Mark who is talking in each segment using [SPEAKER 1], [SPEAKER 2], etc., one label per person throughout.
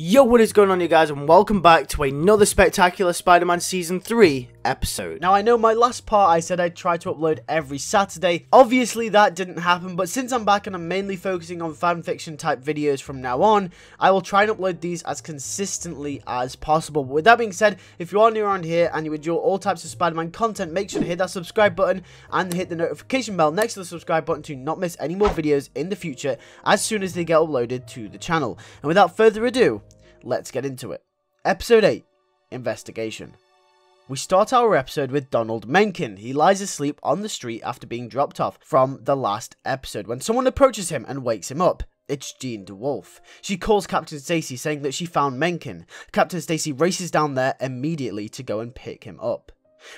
[SPEAKER 1] Yo, what is going on, you guys, and welcome back to another spectacular Spider-Man Season 3 episode. Now, I know my last part I said I'd try to upload every Saturday. Obviously, that didn't happen, but since I'm back and I'm mainly focusing on fanfiction type videos from now on, I will try and upload these as consistently as possible. But with that being said, if you are new around here and you enjoy all types of Spider-Man content, make sure to hit that subscribe button and hit the notification bell next to the subscribe button to not miss any more videos in the future as soon as they get uploaded to the channel. And without further ado, let's get into it. Episode 8, Investigation. We start our episode with Donald Mencken. He lies asleep on the street after being dropped off from the last episode when someone approaches him and wakes him up. It's Jean DeWolf. She calls Captain Stacy saying that she found Mencken. Captain Stacy races down there immediately to go and pick him up.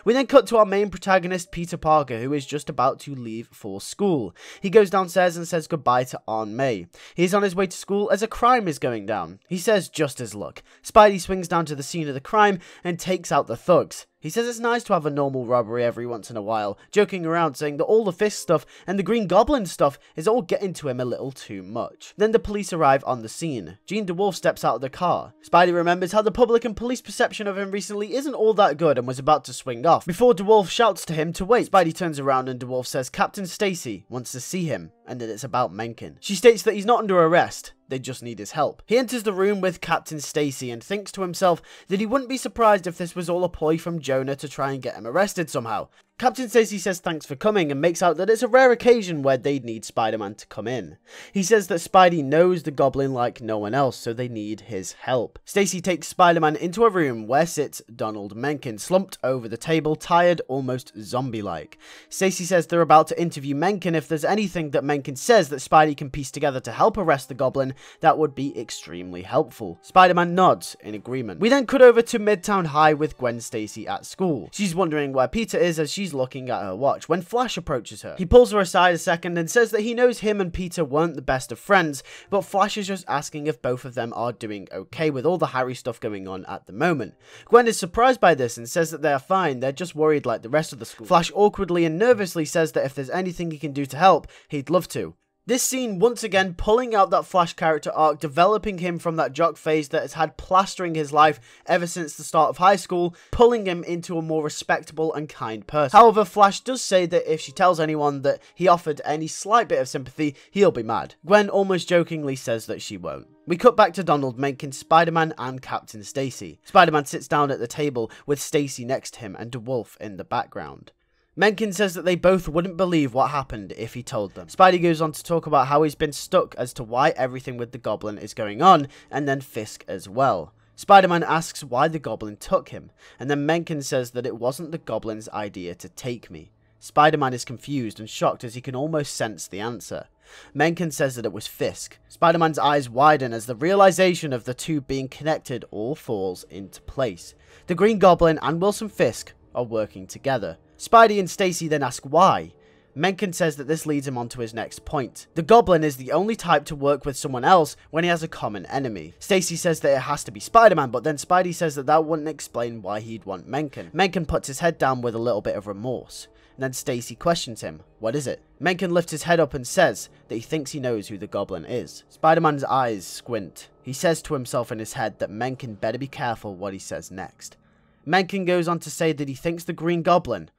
[SPEAKER 1] We then cut to our main protagonist, Peter Parker, who is just about to leave for school. He goes downstairs and says goodbye to Aunt May. He's on his way to school as a crime is going down. He says just as luck. Spidey swings down to the scene of the crime and takes out the thugs. He says it's nice to have a normal robbery every once in a while, joking around saying that all the Fisk stuff and the Green Goblin stuff is all getting to him a little too much. Then the police arrive on the scene. Jean DeWolf steps out of the car. Spidey remembers how the public and police perception of him recently isn't all that good and was about to swing off, before DeWolf shouts to him to wait. Spidey turns around and DeWolf says Captain Stacy wants to see him, and that it's about Mencken. She states that he's not under arrest. They just need his help. He enters the room with Captain Stacy and thinks to himself that he wouldn't be surprised if this was all a ploy from Jonah to try and get him arrested somehow. Captain Stacy says thanks for coming and makes out that it's a rare occasion where they'd need Spider-Man to come in. He says that Spidey knows the Goblin like no one else, so they need his help. Stacy takes Spider-Man into a room where sits Donald Mencken, slumped over the table, tired, almost zombie-like. Stacy says they're about to interview Mencken. If there's anything that Mencken says that Spidey can piece together to help arrest the Goblin, that would be extremely helpful. Spider-Man nods in agreement. We then cut over to Midtown High with Gwen Stacy at school. She's wondering where Peter is as she's looking at her watch when Flash approaches her. He pulls her aside a second and says that he knows him and Peter weren't the best of friends, but Flash is just asking if both of them are doing okay with all the Harry stuff going on at the moment. Gwen is surprised by this and says that they are fine, they're just worried like the rest of the school. Flash awkwardly and nervously says that if there's anything he can do to help, he'd love to. This scene once again pulling out that Flash character arc, developing him from that jock phase that has had plastering his life ever since the start of high school, pulling him into a more respectable and kind person. However, Flash does say that if she tells anyone that he offered any slight bit of sympathy, he'll be mad. Gwen almost jokingly says that she won't. We cut back to Donald Mencken, Spider-Man and Captain Stacy. Spider-Man sits down at the table with Stacy next to him and DeWolf in the background. Mencken says that they both wouldn't believe what happened if he told them. Spidey goes on to talk about how he's been stuck as to why everything with the Goblin is going on, and then Fisk as well. Spider-Man asks why the Goblin took him, and then Mencken says that it wasn't the Goblin's idea to take me. Spider-Man is confused and shocked as he can almost sense the answer. Mencken says that it was Fisk. Spider-Man's eyes widen as the realization of the two being connected all falls into place. The Green Goblin and Wilson Fisk are working together. Spidey and Stacy then ask why. Mencken says that this leads him on to his next point. The Goblin is the only type to work with someone else when he has a common enemy. Stacy says that it has to be Spider-Man, but then Spidey says that that wouldn't explain why he'd want Mencken. Mencken puts his head down with a little bit of remorse. And then Stacy questions him, what is it? Mencken lifts his head up and says that he thinks he knows who the Goblin is. Spider-Man's eyes squint. He says to himself in his head that Mencken better be careful what he says next. Mencken goes on to say that he thinks the Green Goblin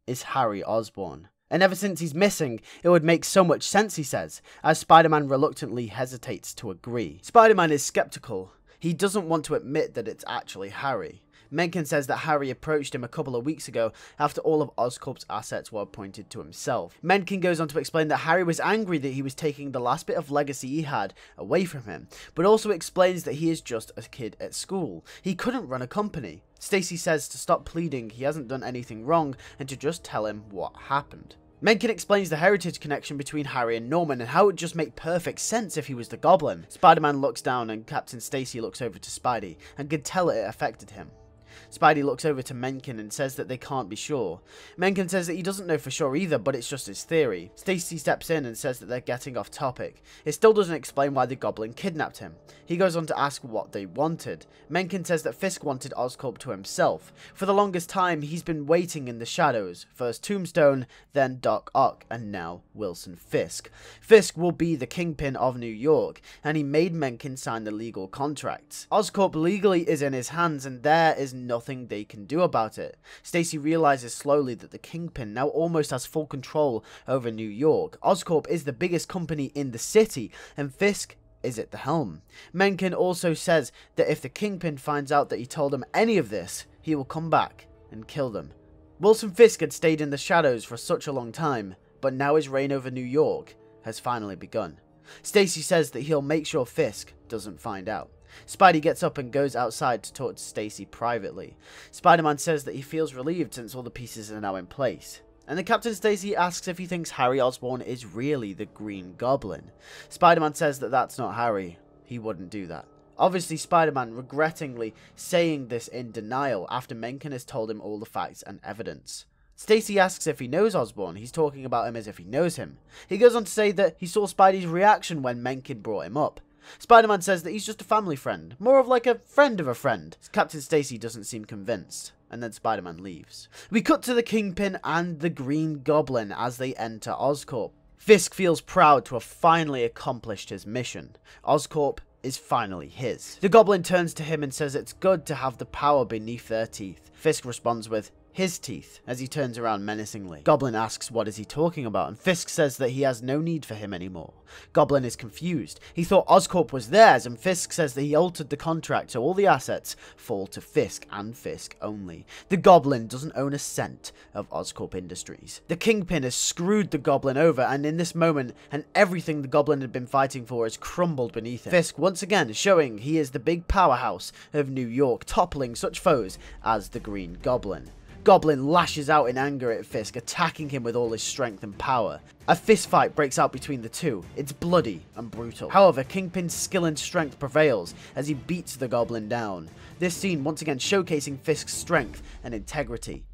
[SPEAKER 1] is Harry Osborn. And ever since he's missing, it would make so much sense, he says, as Spider-Man reluctantly hesitates to agree. Spider-Man is skeptical. He doesn't want to admit that it's actually Harry. Mencken says that Harry approached him a couple of weeks ago after all of Oscorp's assets were appointed to himself. Mencken goes on to explain that Harry was angry that he was taking the last bit of legacy he had away from him, but also explains that he is just a kid at school. He couldn't run a company. Stacy says to stop pleading he hasn't done anything wrong and to just tell him what happened. Mencken explains the heritage connection between Harry and Norman and how it would just make perfect sense if he was the Goblin. Spider-Man looks down and Captain Stacy looks over to Spidey and can tell it affected him. Spidey looks over to Mencken and says that they can't be sure. Mencken says that he doesn't know for sure either, but it's just his theory. Stacy steps in and says that they're getting off topic. It still doesn't explain why the Goblin kidnapped him. He goes on to ask what they wanted. Mencken says that Fisk wanted Oscorp to himself. For the longest time, he's been waiting in the shadows. First Tombstone, then Doc Ock, and now Wilson Fisk. Fisk will be the kingpin of New York, and he made Mencken sign the legal contracts. Oscorp legally is in his hands, and there is nothing they can do about it. Stacy realizes slowly that the kingpin now almost has full control over New York. Oscorp is the biggest company in the city, and Fisk is at the helm. Mencken also says that if the kingpin finds out that he told them any of this, he will come back and kill them. Wilson Fisk had stayed in the shadows for such a long time, but now his reign over New York has finally begun. Stacy says that he'll make sure Fisk doesn't find out. Spidey gets up and goes outside to talk to Stacy privately. Spider-Man says that he feels relieved since all the pieces are now in place. And then Captain Stacy asks if he thinks Harry Osborn is really the Green Goblin. Spider-Man says that that's not Harry. He wouldn't do that. Obviously, Spider-Man regrettingly saying this in denial after Mencken has told him all the facts and evidence. Stacy asks if he knows Osborn. He's talking about him as if he knows him. He goes on to say that he saw Spidey's reaction when Mencken brought him up. Spider-Man says that he's just a family friend, more of like a friend of a friend. Captain Stacy doesn't seem convinced, and then Spider-Man leaves. We cut to the Kingpin and the Green Goblin as they enter Oscorp. Fisk feels proud to have finally accomplished his mission. Oscorp is finally his. The Goblin turns to him and says it's good to have the power beneath their teeth. Fisk responds with his teeth as he turns around menacingly. Goblin asks what is he talking about, and Fisk says that he has no need for him anymore. Goblin is confused. He thought Oscorp was theirs, and Fisk says that he altered the contract so all the assets fall to Fisk and Fisk only. The Goblin doesn't own a cent of Oscorp Industries. The Kingpin has screwed the Goblin over, and in this moment, and everything the Goblin had been fighting for has crumbled beneath him. Fisk once again showing he is the big powerhouse of New York, toppling such foes as the Green Goblin. Goblin lashes out in anger at Fisk, attacking him with all his strength and power. A fist fight breaks out between the two. It's bloody and brutal. However, Kingpin's skill and strength prevails as he beats the Goblin down. This scene once again showcasing Fisk's strength and integrity.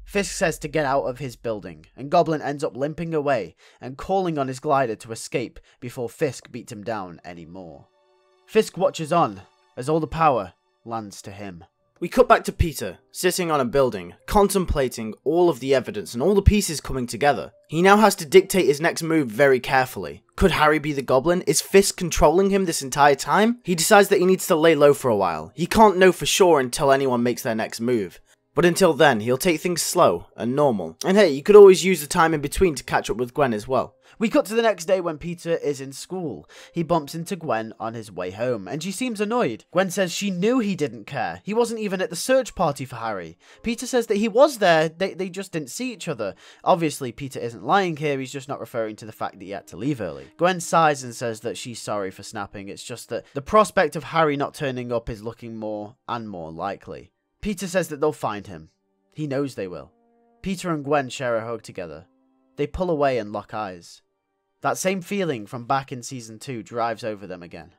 [SPEAKER 1] Fisk says to get out of his building, and Goblin ends up limping away and calling on his glider to escape before Fisk beats him down anymore. Fisk watches on as all the power lands to him. We cut back to Peter, sitting on a building, contemplating all of the evidence and all the pieces coming together. He now has to dictate his next move very carefully. Could Harry be the Goblin? Is Fisk controlling him this entire time? He decides that he needs to lay low for a while. He can't know for sure until anyone makes their next move. But until then, he'll take things slow and normal. And hey, you could always use the time in between to catch up with Gwen as well. We cut to the next day when Peter is in school. He bumps into Gwen on his way home, and she seems annoyed. Gwen says she knew he didn't care. He wasn't even at the search party for Harry. Peter says that he was there, they just didn't see each other. Obviously, Peter isn't lying here, he's just not referring to the fact that he had to leave early. Gwen sighs and says that she's sorry for snapping, it's just that the prospect of Harry not turning up is looking more and more likely. Peter says that they'll find him. He knows they will. Peter and Gwen share a hug together. They pull away and lock eyes. That same feeling from back in Season 2 drives over them again.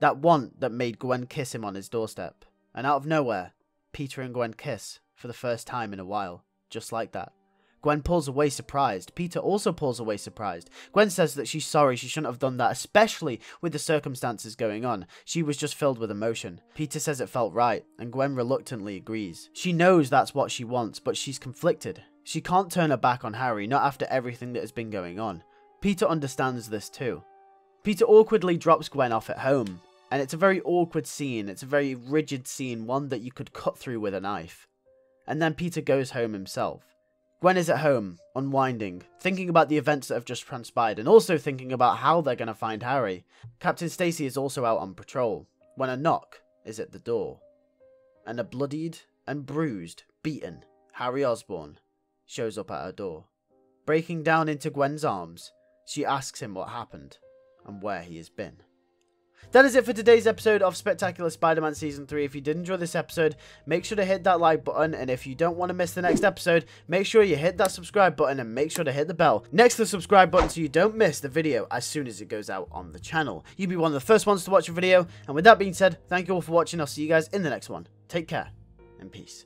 [SPEAKER 1] That want that made Gwen kiss him on his doorstep. And out of nowhere, Peter and Gwen kiss for the first time in a while. Just like that. Gwen pulls away surprised. Peter also pulls away surprised. Gwen says that she's sorry, she shouldn't have done that, especially with the circumstances going on. She was just filled with emotion. Peter says it felt right, and Gwen reluctantly agrees. She knows that's what she wants, but she's conflicted. She can't turn her back on Harry, not after everything that has been going on. Peter understands this too. Peter awkwardly drops Gwen off at home, and it's a very awkward scene. It's a very rigid scene, one that you could cut through with a knife. And then Peter goes home himself. Gwen is at home, unwinding, thinking about the events that have just transpired, and also thinking about how they're going to find Harry. Captain Stacy is also out on patrol, when a knock is at the door. And a bloodied and bruised, beaten Harry Osborn shows up at her door. Breaking down into Gwen's arms, she asks him what happened and where he has been. That is it for today's episode of Spectacular Spider-Man Season 3. If you did enjoy this episode, make sure to hit that like button. And if you don't want to miss the next episode, make sure you hit that subscribe button and make sure to hit the bell next to the subscribe button so you don't miss the video as soon as it goes out on the channel. You'll be one of the first ones to watch a video. And with that being said, thank you all for watching. I'll see you guys in the next one. Take care. and peace.